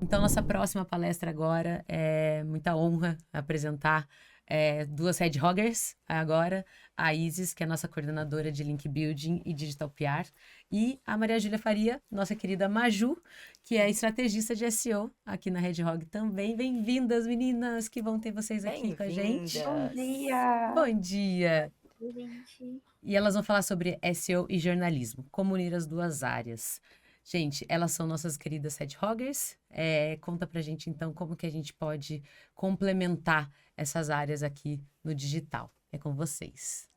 Então, nossa próxima palestra agora é muita honra apresentar duas Head Hoggers agora, a Isis, que é a nossa coordenadora de Link Building e Digital PR, e a Maria Júlia Faria, nossa querida Maju, que é estrategista de SEO aqui na Red Hog também. Bem-vindas, meninas, que vão ter vocês aqui com a gente. Bom Bem-vindas! dia! Bom dia! Oi, gente. E elas vão falar sobre SEO e jornalismo, como unir as duas áreas. Gente, elas são nossas queridas headhoggers. Conta pra gente, então, como que a gente pode complementar essas áreas aqui no digital. É com vocês.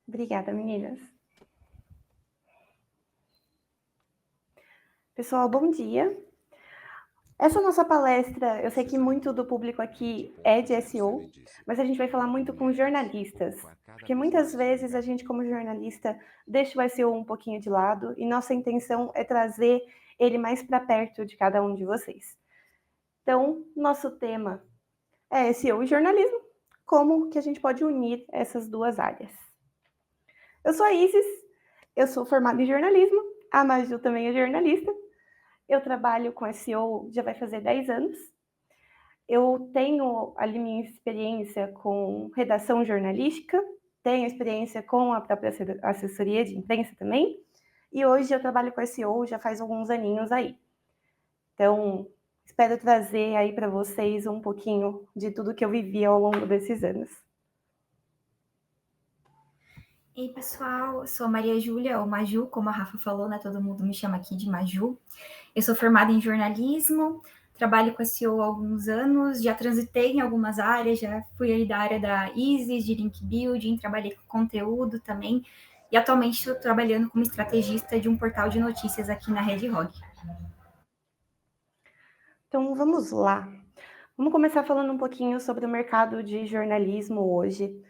Obrigada, meninas. Pessoal, bom dia. Essa nossa palestra, eu sei que muito do público aqui é de SEO, mas a gente vai falar muito com jornalistas, porque muitas vezes a gente, como jornalista, deixa o SEO um pouquinho de lado e nossa intenção é trazer ele mais para perto de cada um de vocês. Então, nosso tema é SEO e jornalismo, como que a gente pode unir essas duas áreas. Eu sou a Isis, eu sou formada em jornalismo, a Maju também é jornalista. Eu trabalho com SEO já vai fazer 10 anos. Eu tenho ali minha experiência com redação jornalística, tenho experiência com a própria assessoria de imprensa também, e hoje eu trabalho com SEO já faz alguns aninhos aí. Então, espero trazer aí para vocês um pouquinho de tudo que eu vivi ao longo desses anos. Ei, pessoal, eu sou a Maria Júlia, ou Maju, como a Rafa falou, né? Todo mundo me chama aqui de Maju. Eu sou formada em jornalismo, trabalho com SEO há alguns anos, já transitei em algumas áreas, já fui aí da área da Isis, de Link Building, trabalhei com conteúdo também, e atualmente estou trabalhando como estrategista de um portal de notícias aqui na Red Hog. Então, vamos lá. Vamos começar falando um pouquinho sobre o mercado de jornalismo hoje.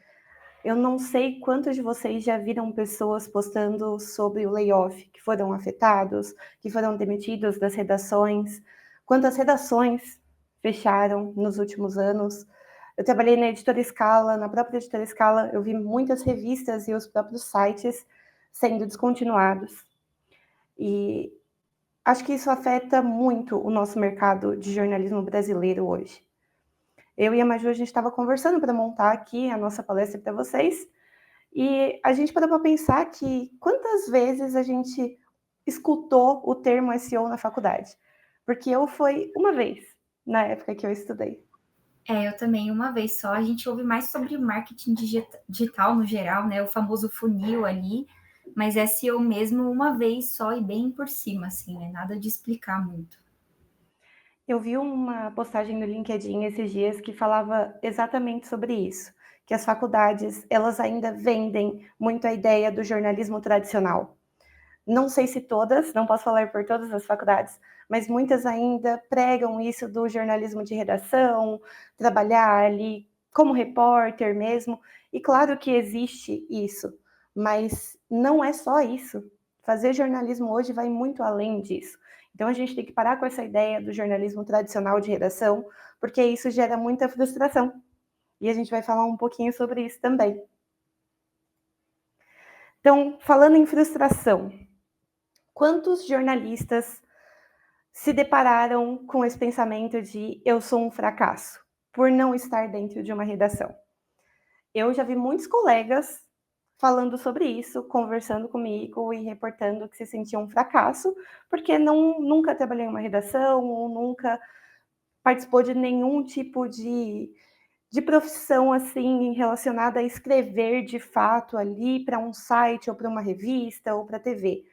Eu não sei quantos de vocês já viram pessoas postando sobre o layoff, que foram afetados, que foram demitidos das redações, quantas redações fecharam nos últimos anos. Eu trabalhei na Editora Scala, na própria Editora Scala, eu vi muitas revistas e os próprios sites sendo descontinuados. E acho que isso afeta muito o nosso mercado de jornalismo brasileiro hoje. Eu e a Maju, a gente estava conversando para montar aqui a nossa palestra para vocês, e a gente parou para pensar que quantas vezes a gente escutou o termo SEO na faculdade? Porque eu foi uma vez, na época que eu estudei. Eu também, uma vez só. A gente ouve mais sobre marketing digital no geral, né? O famoso funil ali, mas SEO mesmo uma vez só e bem por cima, assim, né? Nada de explicar muito. Eu vi uma postagem no LinkedIn esses dias que falava exatamente sobre isso, que as faculdades, elas ainda vendem muito a ideia do jornalismo tradicional. Não sei se todas, não posso falar por todas as faculdades, mas muitas ainda pregam isso do jornalismo de redação, trabalhar ali como repórter mesmo. E claro que existe isso, mas não é só isso. Fazer jornalismo hoje vai muito além disso. Então a gente tem que parar com essa ideia do jornalismo tradicional de redação, porque isso gera muita frustração. E a gente vai falar um pouquinho sobre isso também. Então, falando em frustração, quantos jornalistas se depararam com esse pensamento de eu sou um fracasso por não estar dentro de uma redação? Eu já vi muitos colegas falando sobre isso, conversando comigo e reportando que se sentiam um fracasso porque nunca trabalhou em uma redação ou nunca participou de nenhum tipo de profissão assim relacionada a escrever de fato ali para um site ou para uma revista ou para a TV.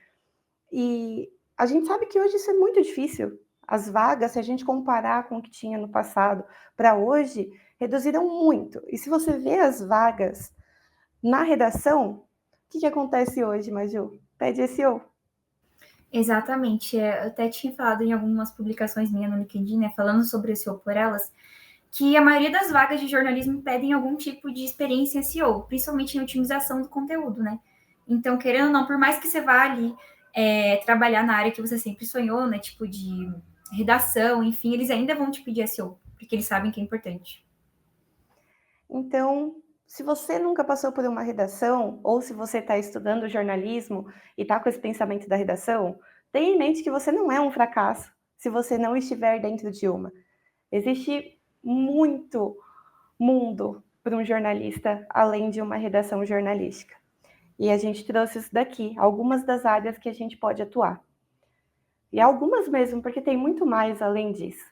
E a gente sabe que hoje isso é muito difícil. As vagas, se a gente comparar com o que tinha no passado para hoje, reduziram muito. E se você vê as vagas na redação, o que acontece hoje, Maju? Pede SEO. Exatamente. Eu até tinha falado em algumas publicações minhas no LinkedIn, né? Falando sobre SEO por elas, que a maioria das vagas de jornalismo pedem algum tipo de experiência em SEO, principalmente em otimização do conteúdo, né? Então, querendo ou não, por mais que você vá ali trabalhar na área que você sempre sonhou, né? Tipo de redação, enfim, eles ainda vão te pedir SEO, porque eles sabem que é importante. Então, se você nunca passou por uma redação, ou se você está estudando jornalismo e está com esse pensamento da redação, tenha em mente que você não é um fracasso se você não estiver dentro de uma. Existe muito mundo para um jornalista, além de uma redação jornalística. E a gente trouxe isso daqui, algumas das áreas que a gente pode atuar. E algumas mesmo, porque tem muito mais além disso.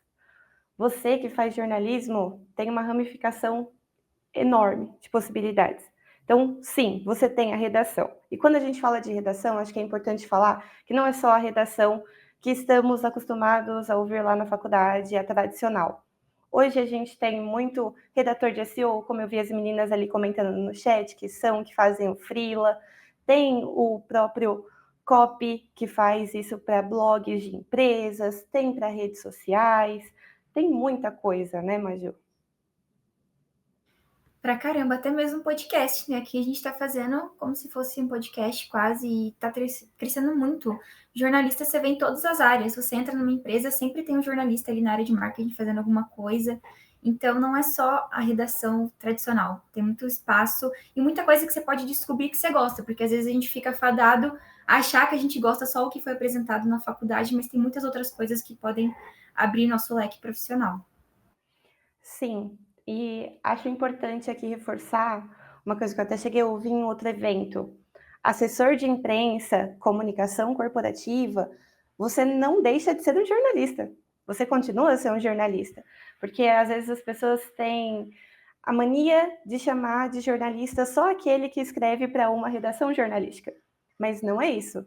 Você que faz jornalismo tem uma ramificação enorme de possibilidades. Então, sim, você tem a redação. E quando a gente fala de redação, acho que é importante falar que não é só a redação que estamos acostumados a ouvir lá na faculdade, a tradicional. Hoje a gente tem muito redator de SEO, como eu vi as meninas ali comentando no chat, que fazem o freela, tem o próprio copy, que faz isso para blogs de empresas, tem para redes sociais, tem muita coisa, né, Maju? Pra caramba, até mesmo podcast, né? Aqui a gente tá fazendo como se fosse um podcast quase e tá crescendo muito. Jornalista você vê em todas as áreas. Você entra numa empresa, sempre tem um jornalista ali na área de marketing fazendo alguma coisa. Então não é só a redação tradicional, tem muito espaço e muita coisa que você pode descobrir que você gosta, porque às vezes a gente fica fadado a achar que a gente gosta só o que foi apresentado na faculdade, mas tem muitas outras coisas que podem abrir nosso leque profissional. Sim, e acho importante aqui reforçar uma coisa que eu até cheguei a ouvir em outro evento. Assessor de imprensa, comunicação corporativa, você não deixa de ser um jornalista. Você continua a ser um jornalista. Porque às vezes as pessoas têm a mania de chamar de jornalista só aquele que escreve para uma redação jornalística. Mas não é isso.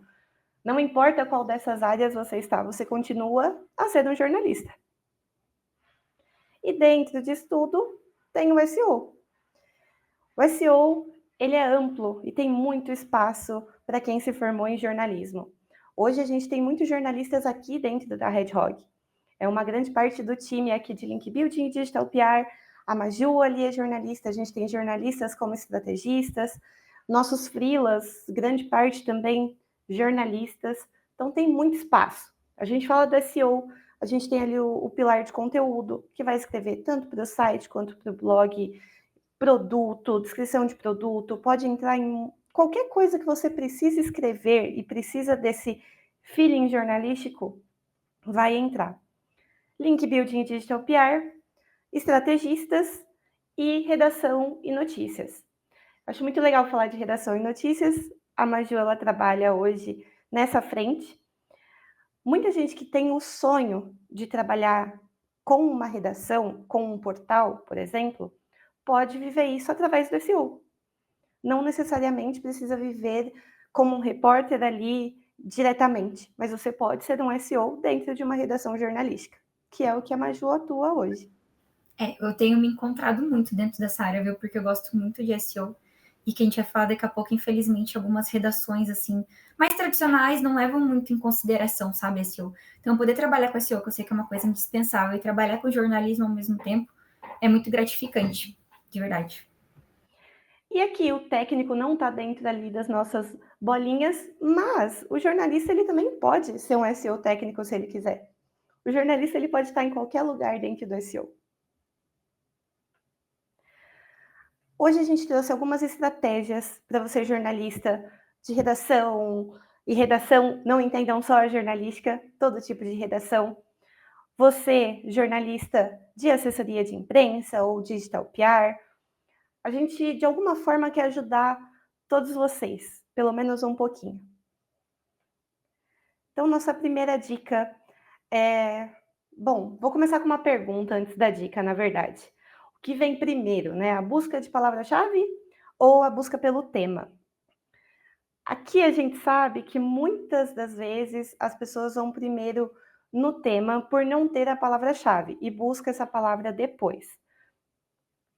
Não importa qual dessas áreas você está, você continua a ser um jornalista. E dentro disso tudo, tem o SEO. O SEO, ele é amplo e tem muito espaço para quem se formou em jornalismo. Hoje a gente tem muitos jornalistas aqui dentro da Red Hog. É uma grande parte do time aqui de Link Building e Digital PR. A Maju ali é jornalista, a gente tem jornalistas como estrategistas, nossos freelas, grande parte também jornalistas. Então tem muito espaço. A gente fala do SEO, a gente tem ali o pilar de conteúdo, que vai escrever tanto para o site quanto para o blog, produto, descrição de produto, pode entrar em qualquer coisa que você precisa escrever e precisa desse feeling jornalístico, vai entrar. Link Building e Digital PR, estrategistas e redação e notícias. Acho muito legal falar de redação e notícias. A Maju, ela trabalha hoje nessa frente. Muita gente que tem o sonho de trabalhar com uma redação, com um portal, por exemplo, pode viver isso através do SEO. Não necessariamente precisa viver como um repórter ali diretamente, mas você pode ser um SEO dentro de uma redação jornalística, que é o que a Maju atua hoje. Eu tenho me encontrado muito dentro dessa área, viu? Porque eu gosto muito de SEO. E que a gente vai falar daqui a pouco, infelizmente, algumas redações, assim, mais tradicionais não levam muito em consideração, sabe, SEO. Então, poder trabalhar com SEO, que eu sei que é uma coisa indispensável, e trabalhar com jornalismo ao mesmo tempo, é muito gratificante, de verdade. E aqui o técnico não está dentro ali das nossas bolinhas, mas o jornalista ele também pode ser um SEO técnico se ele quiser. O jornalista ele pode estar em qualquer lugar dentro do SEO. Hoje a gente trouxe algumas estratégias para você jornalista de redação, e redação, não entendam só a jornalística, todo tipo de redação. Você, jornalista de assessoria de imprensa ou digital PR, a gente de alguma forma quer ajudar todos vocês, pelo menos um pouquinho. Então, nossa primeira dica é... Bom, vou começar com uma pergunta antes da dica, na verdade. O que vem primeiro, né? A busca de palavra-chave ou a busca pelo tema? Aqui a gente sabe que muitas das vezes as pessoas vão primeiro no tema por não ter a palavra-chave e busca essa palavra depois.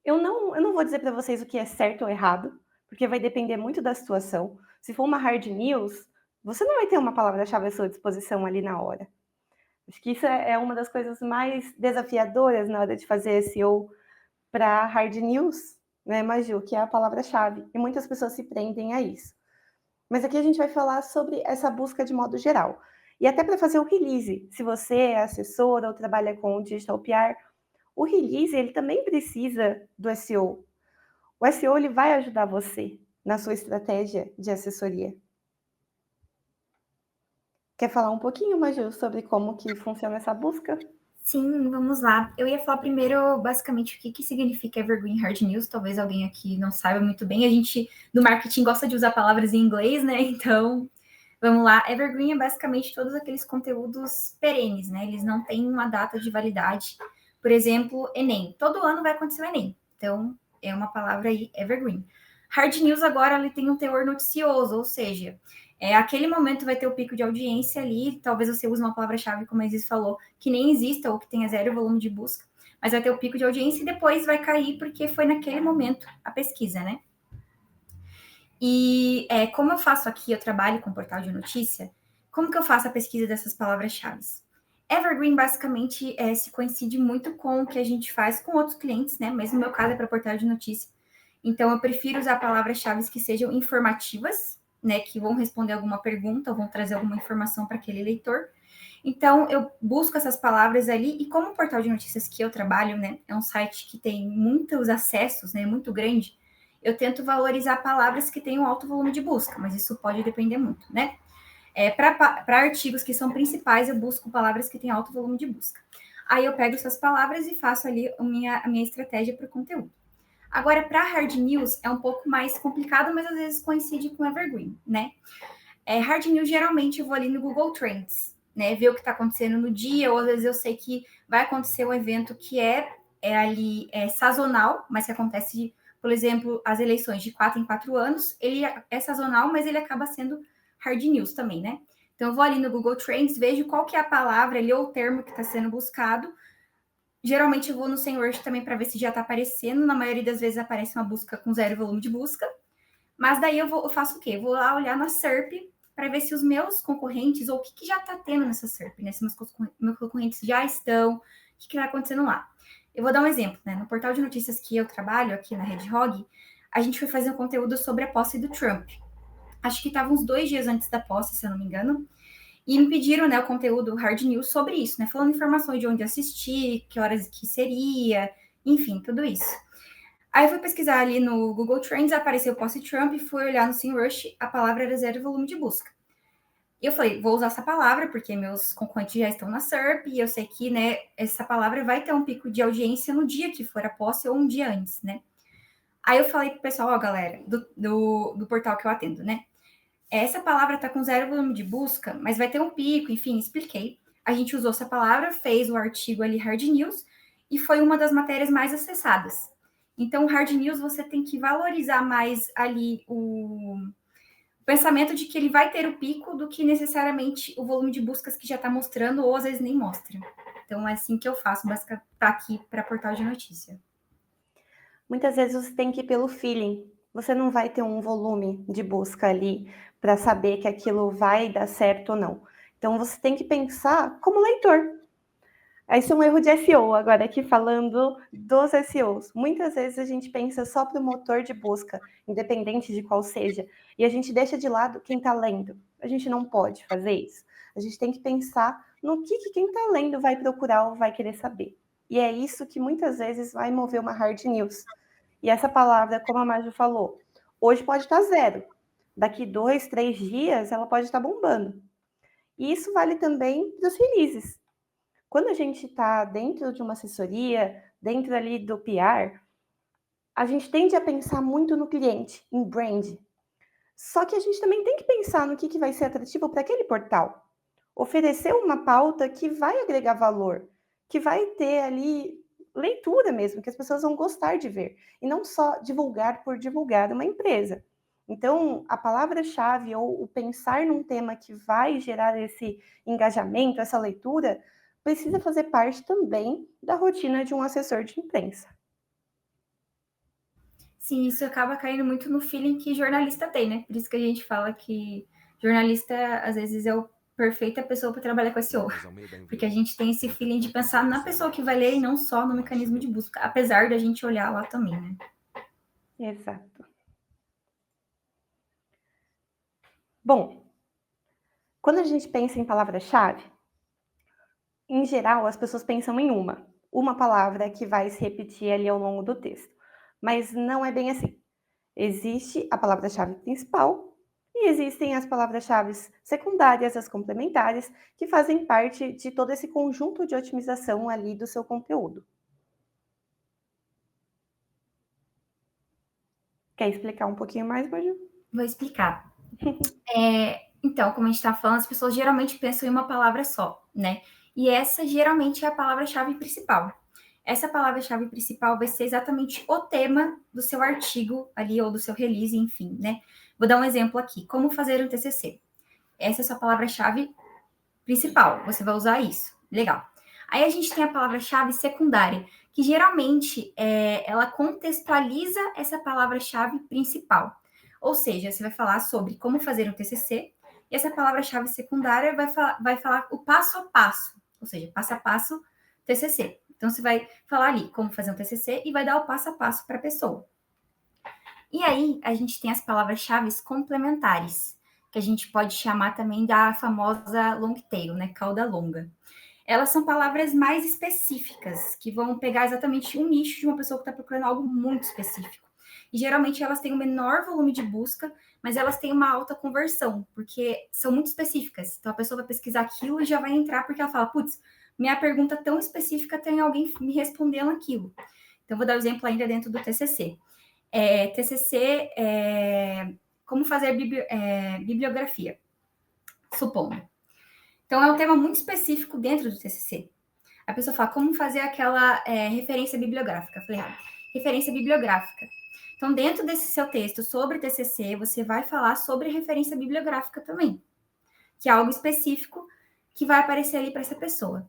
Eu não vou dizer para vocês o que é certo ou errado, porque vai depender muito da situação. Se for uma hard news, você não vai ter uma palavra-chave à sua disposição ali na hora. Acho que isso é uma das coisas mais desafiadoras na hora de fazer SEO para hard news, né, Maju, que é a palavra-chave. E muitas pessoas se prendem a isso. Mas aqui a gente vai falar sobre essa busca de modo geral. E até para fazer o release, se você é assessora ou trabalha com digital PR, o release ele também precisa do SEO. O SEO ele vai ajudar você na sua estratégia de assessoria. Quer falar um pouquinho, Maju, sobre como que funciona essa busca? Sim, vamos lá. Eu ia falar primeiro, basicamente, o que, que significa Evergreen Hard News. Talvez alguém aqui não saiba muito bem. A gente, do marketing, gosta de usar palavras em inglês, né? Então, vamos lá. Evergreen é basicamente todos aqueles conteúdos perenes, né? Eles não têm uma data de validade. Por exemplo, Enem. Todo ano vai acontecer o Enem. Então, é uma palavra aí, Evergreen. Hard News agora ele tem um teor noticioso, ou seja, aquele momento vai ter o pico de audiência ali, talvez você use uma palavra-chave, como a Isis falou, que nem exista ou que tenha zero volume de busca, mas vai ter o pico de audiência e depois vai cair porque foi naquele momento a pesquisa, né? E como eu faço aqui, eu trabalho com portal de notícia, como que eu faço a pesquisa dessas palavras-chave? Evergreen basicamente se coincide muito com o que a gente faz com outros clientes, né? Mas no meu caso é para portal de notícia. Então eu prefiro usar palavras-chave que sejam informativas, né? Que vão responder alguma pergunta, ou vão trazer alguma informação para aquele leitor. Então eu busco essas palavras ali e como o portal de notícias que eu trabalho, né? É um site que tem muitos acessos, né? Muito grande. Eu tento valorizar palavras que têm um alto volume de busca, mas isso pode depender muito, né? Para artigos que são principais, eu busco palavras que têm alto volume de busca. Aí eu pego essas palavras e faço ali a minha estratégia para o conteúdo. Agora, para hard news, é um pouco mais complicado, mas às vezes coincide com evergreen, né? Hard news, geralmente, eu vou ali no Google Trends, né? Ver o que está acontecendo no dia, ou às vezes eu sei que vai acontecer um evento que ali sazonal, mas que acontece, por exemplo, as eleições de 4 em 4 anos, ele é sazonal, mas ele acaba sendo hard news também, né? Então, eu vou ali no Google Trends, vejo qual que é a palavra ali ou o termo que está sendo buscado. Geralmente, eu vou no SEMrush também para ver se já está aparecendo. Na maioria das vezes, aparece uma busca com zero volume de busca. Mas daí eu faço o quê? Eu vou lá olhar na SERP para ver se os meus concorrentes, ou o que já está tendo nessa SERP, né? Se meus concorrentes já estão, o que está acontecendo lá. Eu vou dar um exemplo, né? No portal de notícias que eu trabalho, aqui na Hedgehog, a gente foi fazer um conteúdo sobre a posse do Trump. Acho que estava uns 2 dias antes da posse, se eu não me engano. E me pediram, né, o conteúdo Hard News sobre isso, né? Falando informações de onde assistir, que horas que seria, enfim, tudo isso. Aí eu fui pesquisar ali no Google Trends, apareceu posse Trump, e fui olhar no SEMrush, a palavra era zero volume de busca. E eu falei, vou usar essa palavra, porque meus concorrentes já estão na SERP, e eu sei que, né, essa palavra vai ter um pico de audiência no dia que for a posse ou um dia antes, né? Aí eu falei pro pessoal, ó, galera, do portal que eu atendo, né? Essa palavra tá com zero volume de busca, mas vai ter um pico, enfim, expliquei. A gente usou essa palavra, fez o artigo ali Hard News, e foi uma das matérias mais acessadas. Então, Hard News, você tem que valorizar mais ali o pensamento de que ele vai ter o pico do que necessariamente o volume de buscas que já está mostrando, ou às vezes nem mostra. Então, é assim que eu faço, basicamente, tá aqui para portal de notícia. Muitas vezes você tem que ir pelo feeling. Você não vai ter um volume de busca ali para saber que aquilo vai dar certo ou não. Então, você tem que pensar como leitor. Esse é um erro de SEO, agora aqui falando dos SEOs. Muitas vezes a gente pensa só para o motor de busca, independente de qual seja, e a gente deixa de lado quem está lendo. A gente não pode fazer isso. A gente tem que pensar no que quem está lendo vai procurar ou vai querer saber. E é isso que muitas vezes vai mover uma hard news. E essa palavra, como a Maju falou, hoje pode estar zero. Daqui 2, 3 dias, ela pode estar bombando. E isso vale também para os releases. Quando a gente está dentro de uma assessoria, dentro ali do PR, a gente tende a pensar muito no cliente, em brand. Só que a gente também tem que pensar no que vai ser atrativo para aquele portal. Oferecer uma pauta que vai agregar valor, que vai ter ali leitura mesmo, que as pessoas vão gostar de ver. E não só divulgar por divulgar uma empresa. Então, a palavra-chave ou o pensar num tema que vai gerar esse engajamento, essa leitura, precisa fazer parte também da rotina de um assessor de imprensa. Sim, isso acaba caindo muito no feeling que jornalista tem, né? Por isso que a gente fala que jornalista, às vezes, é a perfeita pessoa para trabalhar com SEO. Porque a gente tem esse feeling de pensar na pessoa que vai ler e não só no mecanismo de busca, apesar da gente olhar lá também, né? Exato. Bom, quando a gente pensa em palavra-chave, em geral, as pessoas pensam em uma palavra que vai se repetir ali ao longo do texto. Mas não é bem assim. Existe a palavra-chave principal E existem as palavras-chave secundárias, as complementares, que fazem parte de todo esse conjunto de otimização ali do seu conteúdo. Quer explicar um pouquinho mais, Maju? Vou explicar. Então, como a gente está falando, as pessoas geralmente pensam em uma palavra só, né? E essa geralmente é a palavra-chave principal. Essa palavra-chave principal vai ser exatamente o tema do seu artigo ali, ou do seu release, enfim, né? Vou dar um exemplo aqui. Como fazer um TCC. Essa é a sua palavra-chave principal. Você vai usar isso. Legal. Aí a gente tem a palavra-chave secundária, que geralmente ela contextualiza essa palavra-chave principal. Ou seja, você vai falar sobre como fazer um TCC, e essa palavra-chave secundária vai falar o passo a passo, ou seja, passo a passo TCC. Então, você vai falar ali como fazer um TCC e vai dar o passo a passo para a pessoa. E aí, a gente tem as palavras-chave complementares, que a gente pode chamar também da famosa long tail, né, cauda longa. Elas são palavras mais específicas, que vão pegar exatamente um nicho de uma pessoa que está procurando algo muito específico. E geralmente elas têm um menor volume de busca, mas elas têm uma alta conversão, porque são muito específicas. Então a pessoa vai pesquisar aquilo e já vai entrar porque ela fala, putz, minha pergunta tão específica tem alguém me respondendo aquilo. Então vou dar um exemplo ainda dentro do TCC. TCC como fazer bibliografia, supondo. Então, é um tema muito específico dentro do TCC. A pessoa fala, como fazer aquela referência bibliográfica? Eu falei, referência bibliográfica. Então, dentro desse seu texto sobre TCC, você vai falar sobre referência bibliográfica também, que é algo específico que vai aparecer ali para essa pessoa.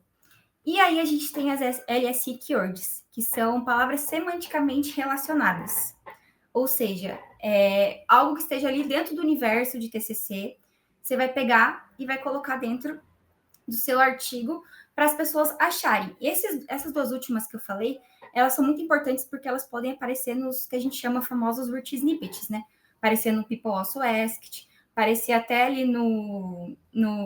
E aí, a gente tem as LSI keywords, que são palavras semanticamente relacionadas. Ou seja, algo que esteja ali dentro do universo de TCC, você vai pegar e vai colocar dentro do seu artigo para as pessoas acharem. E essas duas últimas que eu falei, elas são muito importantes porque elas podem aparecer nos que a gente chama famosos rich snippets, né? Aparecer no People Also Asked, aparecer até ali no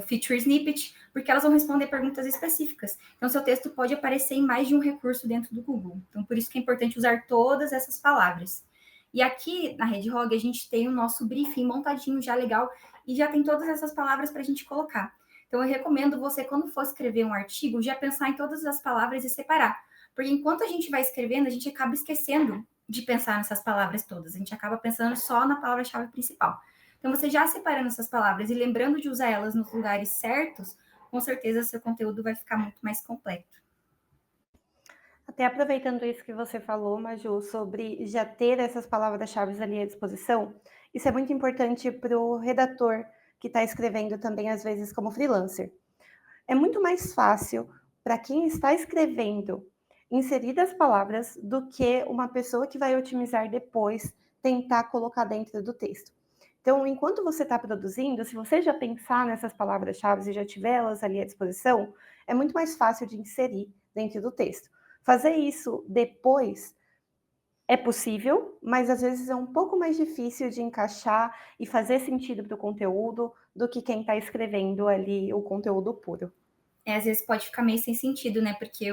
Feature Snippet, porque elas vão responder perguntas específicas. Então, seu texto pode aparecer em mais de um recurso dentro do Google. Então, por isso que é importante usar todas essas palavras. E aqui na RedHog, a gente tem o nosso briefing montadinho já legal e já tem todas essas palavras para a gente colocar. Então, eu recomendo você, quando for escrever um artigo, já pensar em todas as palavras e separar. Porque enquanto a gente vai escrevendo, a gente acaba esquecendo de pensar nessas palavras todas. A gente acaba pensando só na palavra-chave principal. Então, você já separando essas palavras e lembrando de usar elas nos lugares certos, com certeza seu conteúdo vai ficar muito mais completo. Até aproveitando isso que você falou, Maju, sobre já ter essas palavras-chave ali à disposição, isso é muito importante para o redator que está escrevendo também, às vezes, como freelancer. É muito mais fácil para quem está escrevendo inserir as palavras do que uma pessoa que vai otimizar depois tentar colocar dentro do texto. Então, enquanto você está produzindo, se você já pensar nessas palavras-chave e já tiver elas ali à disposição, é muito mais fácil de inserir dentro do texto. Fazer isso depois é possível, mas às vezes é um pouco mais difícil de encaixar e fazer sentido para o conteúdo do que quem está escrevendo ali o conteúdo puro. Às vezes pode ficar meio sem sentido, né? Porque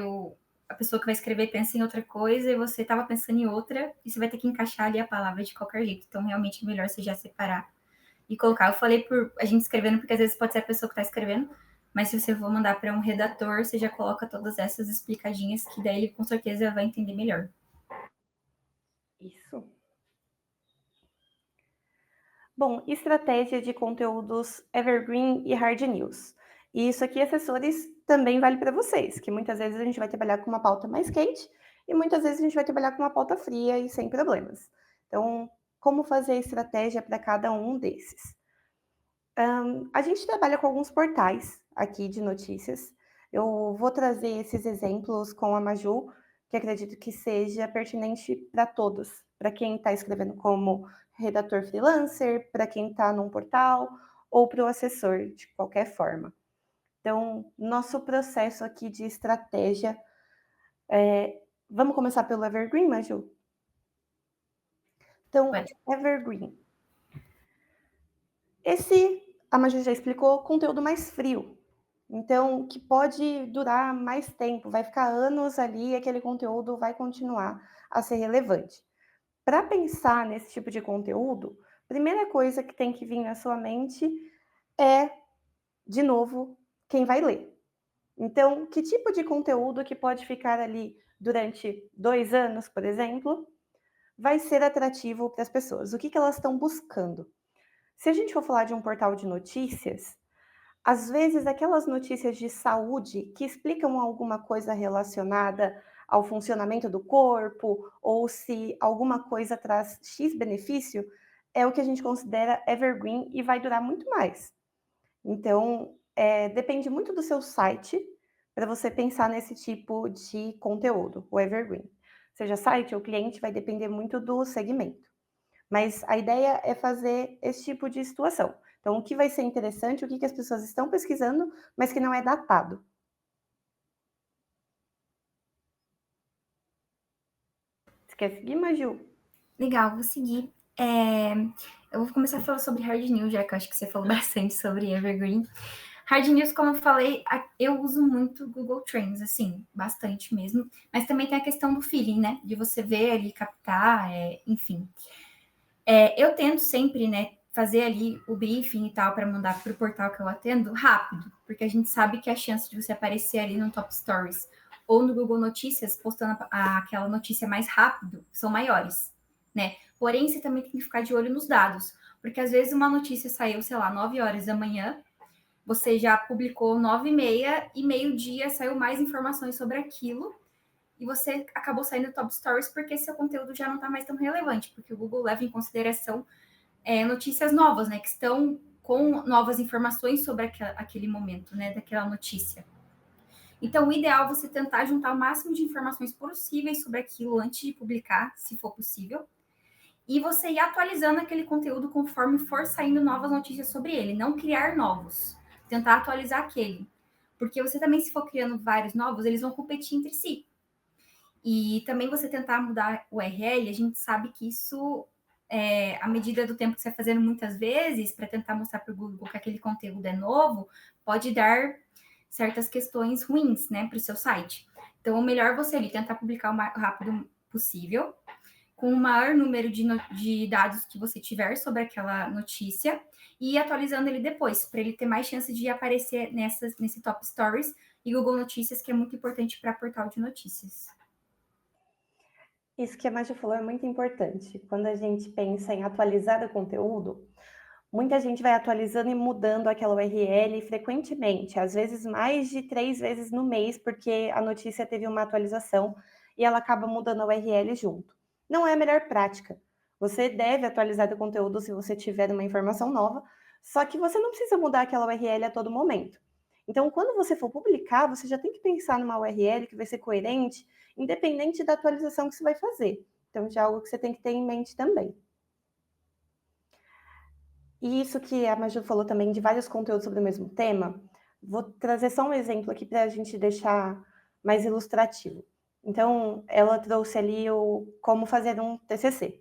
a pessoa que vai escrever pensa em outra coisa e você estava pensando em outra, e você vai ter que encaixar ali a palavra de qualquer jeito. Então, realmente é melhor você já separar e colocar. Eu falei por a gente escrevendo, porque às vezes pode ser a pessoa que está escrevendo, mas se você for mandar para um redator, você já coloca todas essas explicadinhas, que daí ele com certeza vai entender melhor. Isso. Bom, estratégia de conteúdos evergreen e hard news. E isso aqui, assessores, também vale para vocês, que muitas vezes a gente vai trabalhar com uma pauta mais quente e muitas vezes a gente vai trabalhar com uma pauta fria e sem problemas. Então, como fazer a estratégia para cada um desses? A gente trabalha com alguns portais aqui de notícias. Eu vou trazer esses exemplos com a Maju, que acredito que seja pertinente para todos, para quem está escrevendo como redator freelancer, para quem está num portal ou para o assessor, de qualquer forma. Então, nosso processo aqui de estratégia vamos começar pelo Evergreen, Maju? Então, Evergreen. Esse, a Maju já explicou, conteúdo mais frio. Então, que pode durar mais tempo, vai ficar anos ali e aquele conteúdo vai continuar a ser relevante. Para pensar nesse tipo de conteúdo, Primeira coisa que tem que vir na sua mente é, de novo, quem vai ler. Então, que tipo de conteúdo que pode ficar ali durante 2 anos, por exemplo, vai ser atrativo para as pessoas? O que que elas estão buscando? Se a gente for falar de um portal de notícias, às vezes aquelas notícias de saúde que explicam alguma coisa relacionada ao funcionamento do corpo ou se alguma coisa traz X benefício, é o que a gente considera evergreen e vai durar muito mais. Então, depende muito do seu site para você pensar nesse tipo de conteúdo, o evergreen. Seja site ou cliente, vai depender muito do segmento. Mas a ideia é fazer esse tipo de situação. Então, o que vai ser interessante, o que que as pessoas estão pesquisando, mas que não é datado. Você quer seguir, Maju? Legal, vou seguir. Eu vou começar a falar sobre hard news, já que eu acho que você falou bastante sobre evergreen. Hard news, como eu falei, eu uso muito Google Trends, assim, bastante mesmo. Mas também tem a questão do feeling, né? De você ver ali, captar, enfim. Eu tento sempre, né, fazer ali o briefing e tal para mandar para o portal que eu atendo rápido, porque a gente sabe que a chance de você aparecer ali no Top Stories ou no Google Notícias postando aquela notícia mais rápido são maiores, né? Porém, você também tem que ficar de olho nos dados, porque às vezes uma notícia saiu, sei lá, 9 horas da manhã, você já publicou 9h30 e meio-dia saiu mais informações sobre aquilo e você acabou saindo do Top Stories porque seu conteúdo já não está mais tão relevante, porque o Google leva em consideração notícias novas, né, que estão com novas informações sobre aquele momento, né, daquela notícia. Então, o ideal é você tentar juntar o máximo de informações possíveis sobre aquilo antes de publicar, se for possível, e você ir atualizando aquele conteúdo conforme for saindo novas notícias sobre ele, não criar novos, tentar atualizar aquele. Porque você também, se for criando vários novos, eles vão competir entre si. E também você tentar mudar o URL, a gente sabe que isso, à medida do tempo que você vai fazendo muitas vezes, para tentar mostrar para o Google que aquele conteúdo é novo, pode dar certas questões ruins, né, para o seu site. Então, o melhor é você ali tentar publicar o mais rápido possível, com o maior número de dados que você tiver sobre aquela notícia e ir atualizando ele depois, para ele ter mais chance de aparecer nesse Top Stories e Google Notícias, que é muito importante para portal de notícias. Isso que a Maju falou é muito importante. Quando a gente pensa em atualizar o conteúdo, muita gente vai atualizando e mudando aquela URL frequentemente, às vezes mais de 3 vezes no mês, porque a notícia teve uma atualização e ela acaba mudando a URL junto. Não é a melhor prática. Você deve atualizar o conteúdo se você tiver uma informação nova, só que você não precisa mudar aquela URL a todo momento. Então, quando você for publicar, você já tem que pensar numa URL que vai ser coerente, independente da atualização que você vai fazer. Então, já é algo que você tem que ter em mente também. E isso que a Maju falou também de vários conteúdos sobre o mesmo tema, vou trazer só um exemplo aqui para a gente deixar mais ilustrativo. Então, ela trouxe ali o como fazer um TCC.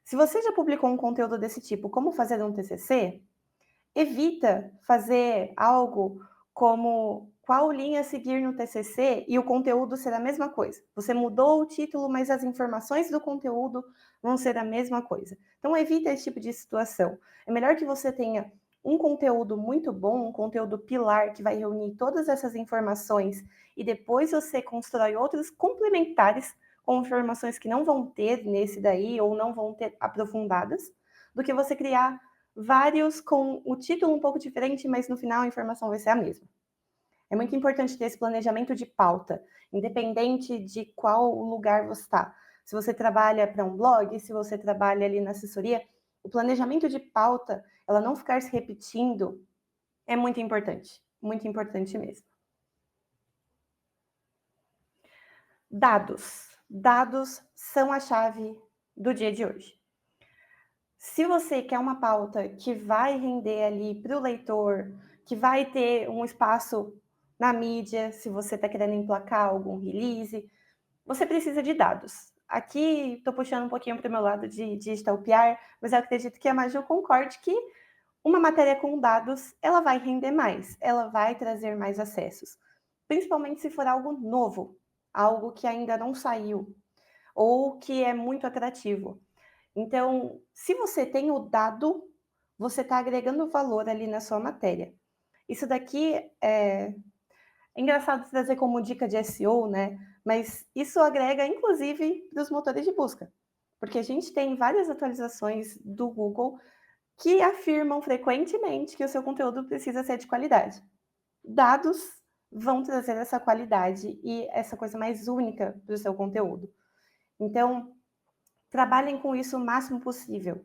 Se você já publicou um conteúdo desse tipo, como fazer um TCC, evita fazer algo como qual linha seguir no TCC e o conteúdo ser a mesma coisa. Você mudou o título, mas as informações do conteúdo vão ser a mesma coisa. Então, evita esse tipo de situação. É melhor que você tenha um conteúdo muito bom, um conteúdo pilar que vai reunir todas essas informações e depois você constrói outros complementares com informações que não vão ter nesse daí ou não vão ter aprofundadas, do que você criar vários com o título um pouco diferente, mas no final a informação vai ser a mesma. É muito importante ter esse planejamento de pauta, independente de qual lugar você está. Se você trabalha para um blog, se você trabalha ali na assessoria, o planejamento de pauta, ela não ficar se repetindo, é muito importante mesmo. Dados. Dados são a chave do dia de hoje. Se você quer uma pauta que vai render ali para o leitor, que vai ter um espaço na mídia, se você está querendo emplacar algum release, você precisa de dados. Aqui estou puxando um pouquinho para o meu lado de digital PR, mas eu acredito que a Maju concorde que uma matéria com dados, ela vai render mais, ela vai trazer mais acessos. Principalmente se for algo novo, algo que ainda não saiu, ou que é muito atrativo. Então, se você tem o dado, você está agregando valor ali na sua matéria. Isso daqui é engraçado trazer como dica de SEO, né? Mas isso agrega inclusive para os motores de busca, porque a gente tem várias atualizações do Google que afirmam frequentemente que o seu conteúdo precisa ser de qualidade. Dados vão trazer essa qualidade e essa coisa mais única para o seu conteúdo. Então, trabalhem com isso o máximo possível.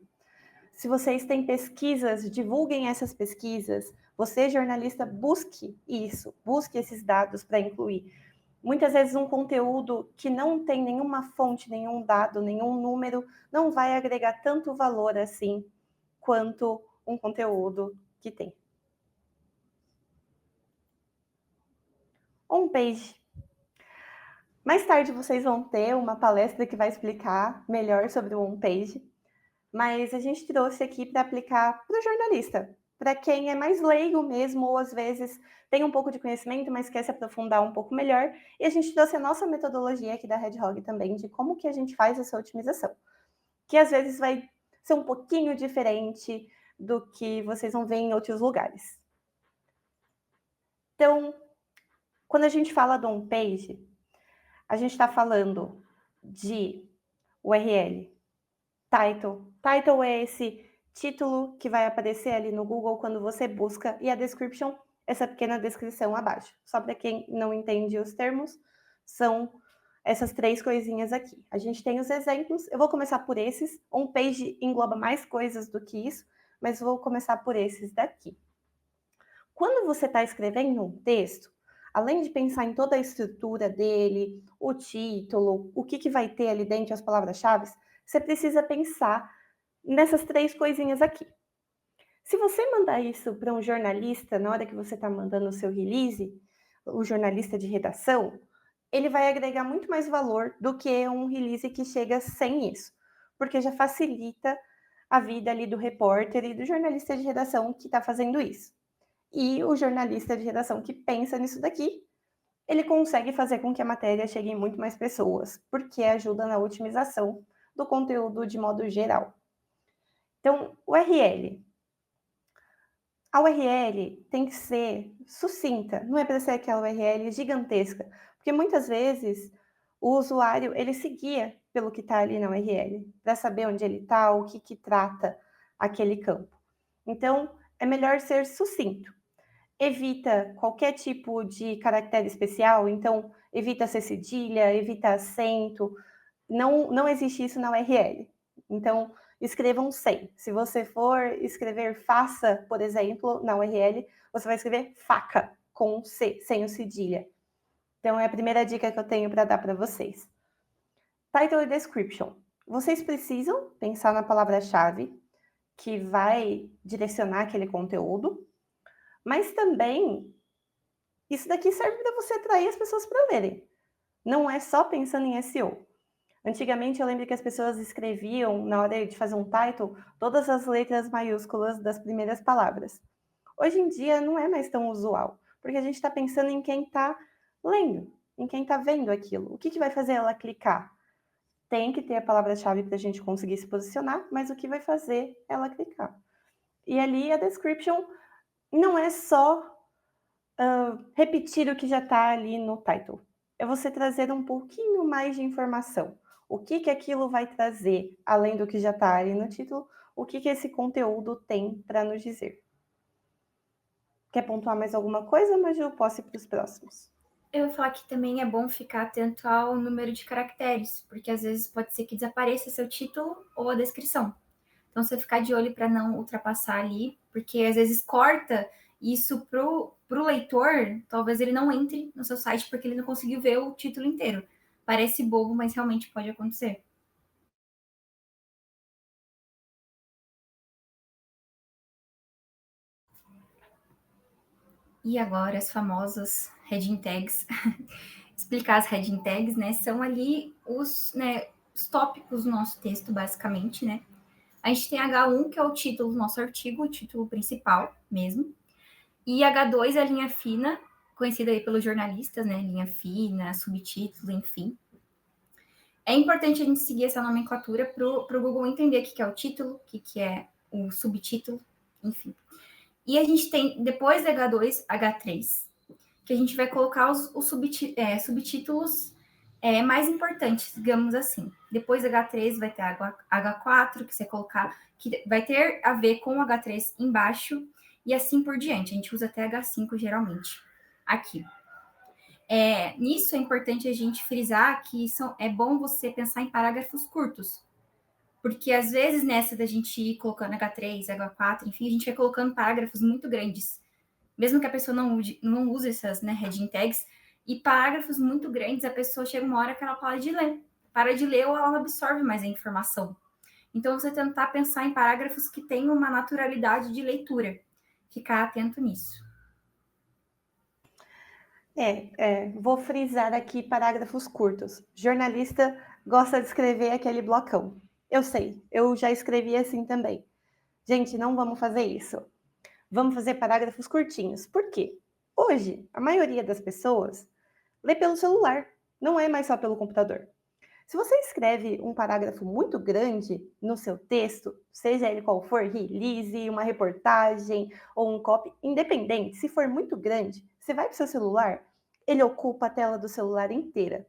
Se vocês têm pesquisas, divulguem essas pesquisas. Você, jornalista, busque isso, busque esses dados para incluir. Muitas vezes um conteúdo que não tem nenhuma fonte, nenhum dado, nenhum número, não vai agregar tanto valor assim quanto um conteúdo que tem. Homepage. Mais tarde vocês vão ter uma palestra que vai explicar melhor sobre o homepage, mas a gente trouxe aqui para aplicar para o jornalista, para quem é mais leigo mesmo, ou às vezes tem um pouco de conhecimento, mas quer se aprofundar um pouco melhor. E a gente trouxe a nossa metodologia aqui da Hedgehog também, de como que a gente faz essa otimização, que às vezes vai ser um pouquinho diferente do que vocês vão ver em outros lugares. Então, quando a gente fala do homepage, a gente está falando de URL, title. Title é esse título que vai aparecer ali no Google quando você busca, e a description, essa pequena descrição abaixo. Só para quem não entende os termos, são essas 3 coisinhas aqui. A gente tem os exemplos, eu vou começar por esses. Homepage engloba mais coisas do que isso, mas vou começar por esses daqui. Quando você está escrevendo um texto, além de pensar em toda a estrutura dele, o título, o que vai ter ali dentro, as palavras-chave, você precisa pensar nessas 3 coisinhas aqui. Se você mandar isso para um jornalista, na hora que você está mandando o seu release, o jornalista de redação, ele vai agregar muito mais valor do que um release que chega sem isso, porque já facilita a vida ali do repórter e do jornalista de redação que está fazendo isso. E o jornalista de redação que pensa nisso daqui, ele consegue fazer com que a matéria chegue em muito mais pessoas, porque ajuda na otimização do conteúdo de modo geral. Então, URL. A URL tem que ser sucinta, não é para ser aquela URL gigantesca, porque muitas vezes o usuário ele se guia pelo que está ali na URL, para saber onde ele está, o que trata aquele campo. Então, é melhor ser sucinto. Evita qualquer tipo de caractere especial, então evita ser cedilha, evita acento, não existe isso na URL. Então, escrevam sem. Se você for escrever faça, por exemplo, na URL, você vai escrever faca, com C, sem o cedilha. Então, é a primeira dica que eu tenho para dar para vocês. Title e description. Vocês precisam pensar na palavra-chave que vai direcionar aquele conteúdo, mas também isso daqui serve para você atrair as pessoas para lerem. Não é só pensando em SEO. Antigamente eu lembro que as pessoas escreviam, na hora de fazer um title, todas as letras maiúsculas das primeiras palavras. Hoje em dia não é mais tão usual, porque a gente está pensando em quem está lendo, em quem está vendo aquilo. O que vai fazer ela clicar? Tem que ter a palavra-chave para a gente conseguir se posicionar, mas o que vai fazer ela clicar? E ali a description não é só repetir o que já está ali no title. É você trazer um pouquinho mais de informação. O que aquilo vai trazer, além do que já está ali no título, o que esse conteúdo tem para nos dizer. Quer pontuar mais alguma coisa, mas eu posso ir para os próximos? Eu vou falar que também é bom ficar atento ao número de caracteres, porque às vezes pode ser que desapareça seu título ou a descrição. Então, você ficar de olho para não ultrapassar ali, porque às vezes corta isso pro leitor, talvez ele não entre no seu site porque ele não conseguiu ver o título inteiro. Parece bobo, mas realmente pode acontecer. E agora as famosas heading tags. Explicar as heading tags, né? São ali os tópicos do nosso texto, basicamente, né? A gente tem H1, que é o título do nosso artigo, o título principal mesmo. E H2 é a linha fina, conhecida aí pelos jornalistas, né? Linha fina, subtítulo, enfim. É importante a gente seguir essa nomenclatura para o Google entender o que é o título, o que é o subtítulo, enfim. E a gente tem, depois da H2, H3, que a gente vai colocar os subtítulos mais importantes, digamos assim. Depois da H3 vai ter H4, que você colocar, que vai ter a ver com o H3 embaixo, e assim por diante. A gente usa até H5 geralmente, aqui. Nisso é importante a gente frisar que é bom você pensar em parágrafos curtos, porque às vezes nessa da gente ir colocando H3, H4, enfim, a gente vai colocando parágrafos muito grandes, mesmo que a pessoa não use essas, né, heading tags, e parágrafos muito grandes, a pessoa chega uma hora que ela para de ler ou ela absorve mais a informação. Então, você tentar pensar em parágrafos que tenham uma naturalidade de leitura, ficar atento nisso. Vou frisar aqui parágrafos curtos. Jornalista gosta de escrever aquele blocão. Eu sei, eu já escrevi assim também. Gente, não vamos fazer isso. Vamos fazer parágrafos curtinhos. Por quê? Hoje, a maioria das pessoas lê pelo celular, não é mais só pelo computador. Se você escreve um parágrafo muito grande no seu texto, seja ele qual for, release, uma reportagem ou um copy, independente, se for muito grande, você vai para o seu celular, ele ocupa a tela do celular inteira.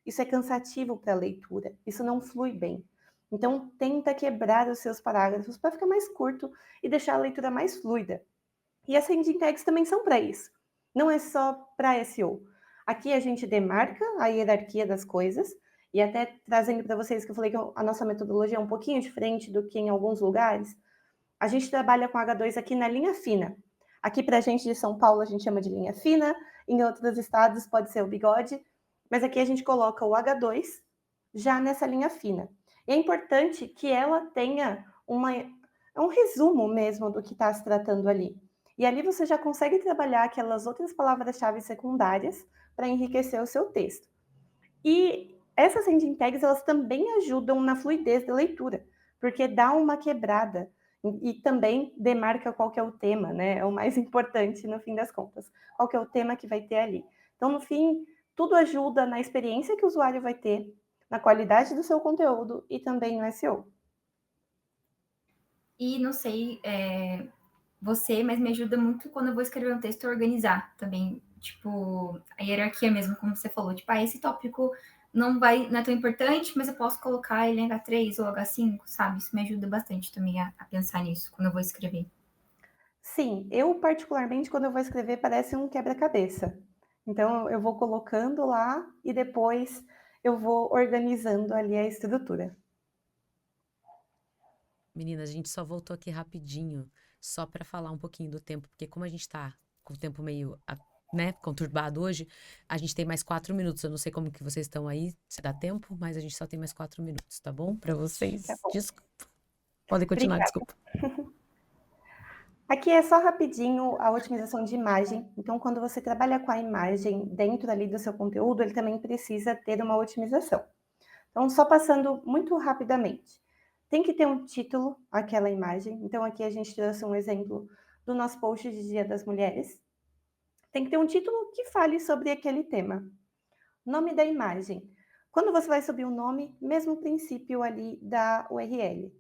Isso é cansativo para a leitura, isso não flui bem. Então, tenta quebrar os seus parágrafos para ficar mais curto e deixar a leitura mais fluida. E as heading tags também são para isso. Não é só para SEO. Aqui a gente demarca a hierarquia das coisas, e até trazendo para vocês que eu falei que a nossa metodologia é um pouquinho diferente do que em alguns lugares, a gente trabalha com H2 aqui na linha fina. Aqui para a gente de São Paulo a gente chama de linha fina, em outros estados pode ser o bigode, mas aqui a gente coloca o H2 já nessa linha fina. E é importante que ela tenha um resumo mesmo do que está se tratando ali. E ali você já consegue trabalhar aquelas outras palavras-chave secundárias para enriquecer o seu texto. E essas ending tags, elas também ajudam na fluidez da leitura, porque dá uma quebrada e também demarca qual que é o tema, né? É o mais importante no fim das contas. Qual que é o tema que vai ter ali. Então, no fim, tudo ajuda na experiência que o usuário vai ter, na qualidade do seu conteúdo e também no SEO. E não sei você, mas me ajuda muito quando eu vou escrever um texto a organizar também, tipo, a hierarquia mesmo, como você falou, tipo, esse tópico não é tão importante, mas eu posso colocar ele em H3 ou H5, sabe? Isso me ajuda bastante também a pensar nisso quando eu vou escrever. Sim, eu particularmente, quando eu vou escrever, parece um quebra-cabeça. Então, eu vou colocando lá e depois eu vou organizando ali a estrutura. Meninas, a gente só voltou aqui rapidinho, só para falar um pouquinho do tempo, porque como a gente tá com o tempo meio, né, conturbado hoje, a gente tem mais 4 minutos. Eu não sei como que vocês estão aí, se dá tempo, mas a gente só tem mais 4 minutos, tá bom? Para Tá vocês. bom. Desculpa. Podem continuar, Obrigada. desculpa. Aqui é só rapidinho a otimização de imagem. Então, quando você trabalha com a imagem dentro ali do seu conteúdo, ele também precisa ter uma otimização. Então, só passando muito rapidamente. Tem que ter um título, aquela imagem. Então, aqui a gente trouxe um exemplo do nosso post de Dia das Mulheres. Tem que ter um título que fale sobre aquele tema. Nome da imagem. Quando você vai subir o nome, mesmo princípio ali da URL.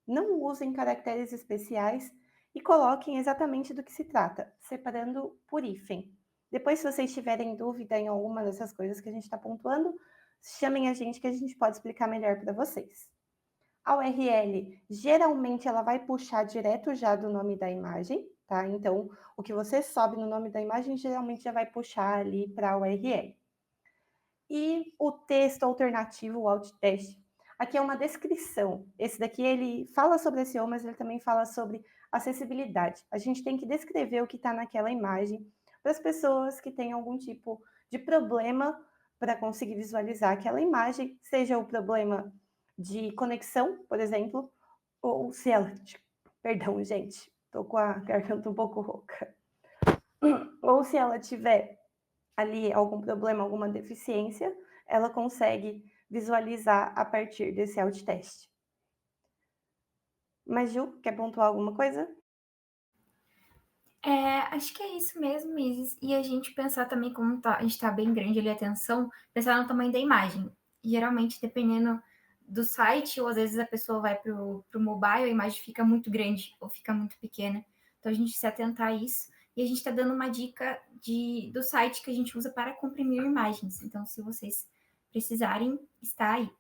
Não usem caracteres especiais e coloquem exatamente do que se trata, separando por hífen. Depois, se vocês tiverem dúvida em alguma dessas coisas que a gente está pontuando, chamem a gente que a gente pode explicar melhor para vocês. A URL, geralmente, ela vai puxar direto já do nome da imagem, tá? Então, o que você sobe no nome da imagem, geralmente já vai puxar ali para a URL. E o texto alternativo, o alt text, aqui é uma descrição. Esse daqui, ele fala sobre SEO, mas ele também fala sobre acessibilidade. A gente tem que descrever o que está naquela imagem para as pessoas que têm algum tipo de problema para conseguir visualizar aquela imagem, seja o problema de conexão, por exemplo, ou se ela... Perdão, gente, estou com a garganta um pouco rouca. Ou se ela tiver ali algum problema, alguma deficiência, ela consegue visualizar a partir desse alt teste. Mas, Ju, quer pontuar alguma coisa? Acho que é isso mesmo, Isis. E a gente pensar também como a gente está bem grande ali a atenção, pensar no tamanho da imagem. geralmente, dependendo do site, ou às vezes a pessoa vai para o mobile, a imagem fica muito grande ou fica muito pequena. Então, a gente se atentar a isso. E a gente está dando uma dica do site que a gente usa para comprimir imagens. Então, se vocês precisarem, está aí.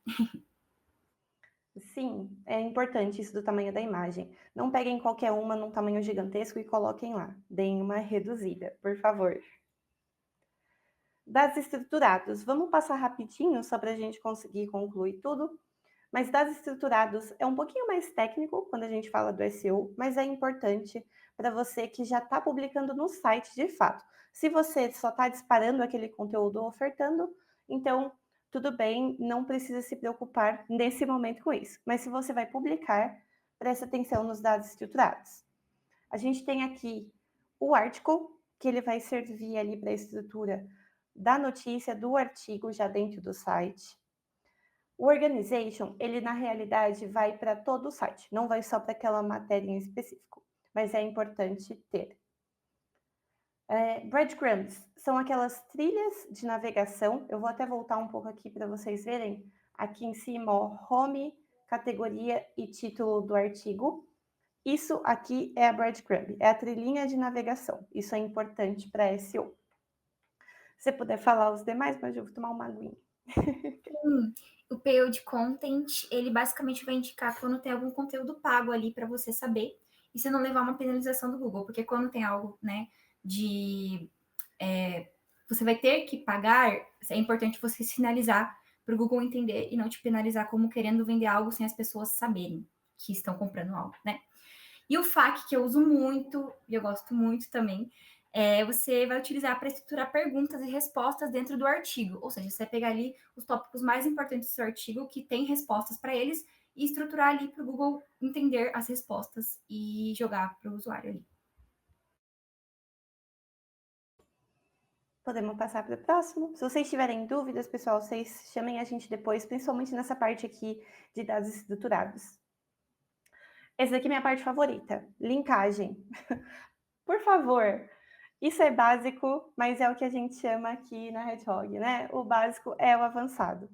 Sim, é importante isso do tamanho da imagem. Não peguem qualquer uma num tamanho gigantesco e coloquem lá. Deem uma reduzida, por favor. Dados estruturados. Vamos passar rapidinho só para a gente conseguir concluir tudo. Mas dados estruturados é um pouquinho mais técnico quando a gente fala do SEO, mas é importante para você que já está publicando no site de fato. Se você só está disparando aquele conteúdo ofertando, então tudo bem, não precisa se preocupar nesse momento com isso. Mas se você vai publicar, preste atenção nos dados estruturados. A gente tem aqui o article, que ele vai servir ali para a estrutura da notícia, do artigo já dentro do site. O organization, ele na realidade vai para todo o site, não vai só para aquela matéria em específico, mas é importante ter. Breadcrumbs são aquelas trilhas de navegação, eu vou até voltar um pouco aqui para vocês verem, aqui em cima, ó, home, categoria e título do artigo. Isso aqui é a breadcrumb, é a trilhinha de navegação, isso é importante para SEO. Se você puder falar os demais, mas eu vou tomar uma aguinha. O paid content, ele basicamente vai indicar quando tem algum conteúdo pago ali para você saber, e você não levar uma penalização do Google, porque quando tem algo, né, você vai ter que pagar, é importante você sinalizar para o Google entender e não te penalizar como querendo vender algo sem as pessoas saberem que estão comprando algo, né? E o FAQ, que eu uso muito, e eu gosto muito também, você vai utilizar para estruturar perguntas e respostas dentro do artigo. Ou seja, você vai pegar ali os tópicos mais importantes do seu artigo, que tem respostas para eles, e estruturar ali para o Google entender as respostas e jogar para o usuário ali. Podemos passar para o próximo. Se vocês tiverem dúvidas, pessoal, vocês chamem a gente depois, principalmente nessa parte aqui de dados estruturados. Essa aqui é minha parte favorita, linkagem. Por favor, isso é básico, mas é o que a gente chama aqui na Hedgehog, né? O básico é o avançado.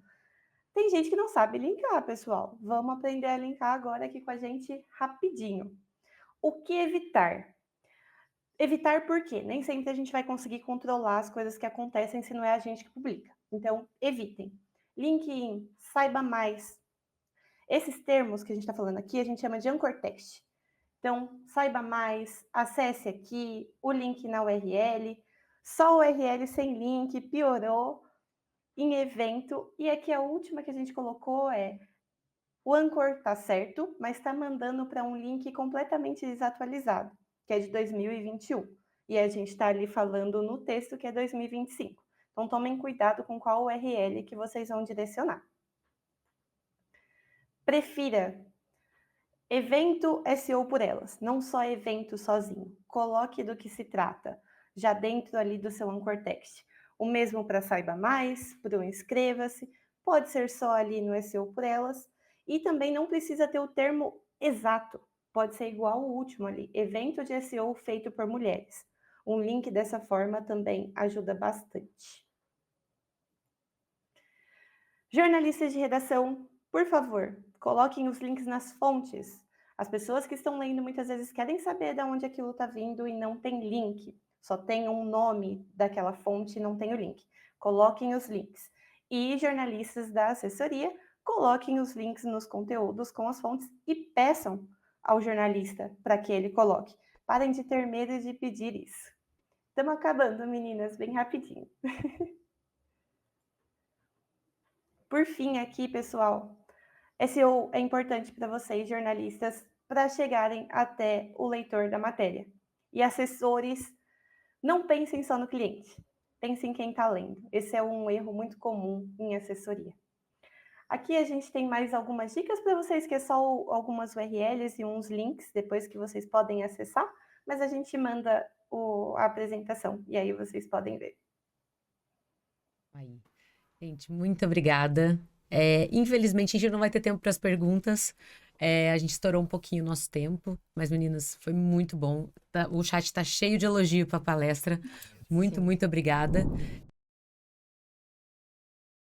Tem gente que não sabe linkar, pessoal. Vamos aprender a linkar agora aqui com a gente rapidinho. O que evitar? Evitar por quê? Nem sempre a gente vai conseguir controlar as coisas que acontecem se não é a gente que publica. Então, evitem. LinkedIn, saiba mais. Esses termos que a gente está falando aqui, a gente chama de anchor text. Então, saiba mais, acesse aqui, o link na URL, só URL sem link, piorou, em evento. E aqui a última que a gente colocou é, o anchor tá certo, mas está mandando para um link completamente desatualizado, que é de 2021. E a gente está ali falando no texto que é 2025. Então, tomem cuidado com qual URL que vocês vão direcionar. Prefira evento SEO por elas, não só evento sozinho. Coloque do que se trata, já dentro ali do seu anchor text. O mesmo para saiba mais, para o inscreva-se, pode ser só ali no SEO por elas, e também não precisa ter o termo exato, pode ser igual ao último ali, evento de SEO feito por mulheres. Um link dessa forma também ajuda bastante. Jornalistas de redação, por favor, coloquem os links nas fontes. As pessoas que estão lendo muitas vezes querem saber de onde aquilo está vindo e não tem link. Só tem um nome daquela fonte e não tem o link. Coloquem os links. E jornalistas da assessoria, coloquem os links nos conteúdos com as fontes e peçam ao jornalista para que ele coloque. Parem de ter medo de pedir isso. Estamos acabando, meninas, bem rapidinho. Por fim, aqui, pessoal, SEO é importante para vocês, jornalistas, para chegarem até o leitor da matéria. E assessores, não pensem só no cliente, pensem em quem está lendo. Esse é um erro muito comum em assessoria. Aqui a gente tem mais algumas dicas para vocês, que é só algumas URLs e uns links, depois que vocês podem acessar, mas a gente manda a apresentação, e aí vocês podem ver. Aí. Gente, muito obrigada. Infelizmente, a gente não vai ter tempo para as perguntas. A gente estourou um pouquinho o nosso tempo, mas, meninas, foi muito bom. O chat está cheio de elogio para a palestra. Muito, muito obrigada.